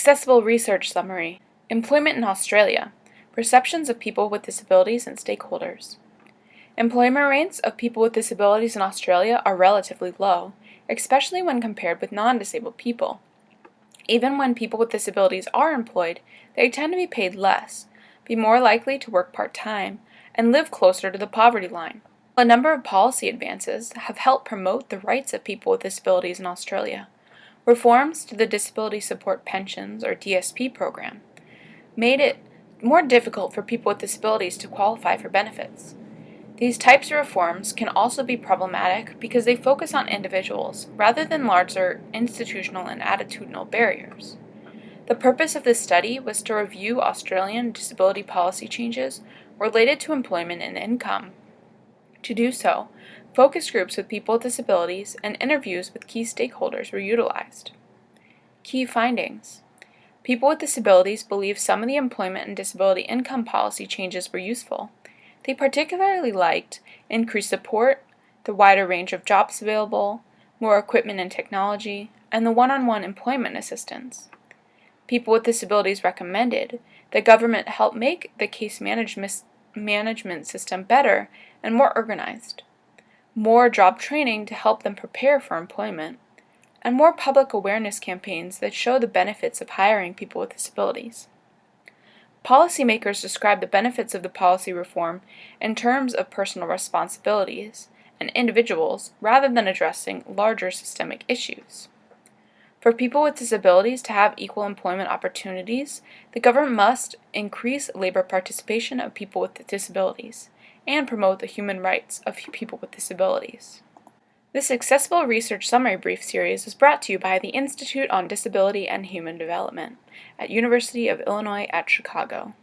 Accessible Research Summary. Employment in Australia. Perceptions of people with disabilities and stakeholders. Employment rates of people with disabilities in Australia are relatively low, especially when compared with non-disabled people. Even when people with disabilities are employed, they tend to be paid less, be more likely to work part-time, and live closer to the poverty line. A number of policy advances have helped promote the rights of people with disabilities in Australia. Reforms to the Disability Support Pensions, or DSP program, made it more difficult for people with disabilities to qualify for benefits. These types of reforms can also be problematic because they focus on individuals rather than larger institutional and attitudinal barriers. The purpose of this study was to review Australian disability policy changes related to employment and income. To do so, focus groups with people with disabilities and interviews with key stakeholders were utilized. Key findings. People with disabilities believe some of the employment and disability income policy changes were useful. They particularly liked increased support, the wider range of jobs available, more equipment and technology, and the one-on-one employment assistance. People with disabilities recommended that government help make the case management system better and more organized, more job training to help them prepare for employment, and more public awareness campaigns that show the benefits of hiring people with disabilities. Policymakers describe the benefits of the policy reform in terms of personal responsibilities and individuals rather than addressing larger systemic issues. For people with disabilities to have equal employment opportunities, the government must increase labor participation of people with disabilities and promote the human rights of people with disabilities. This Accessible Research Summary Brief series was brought to you by the Institute on Disability and Human Development at University of Illinois at Chicago.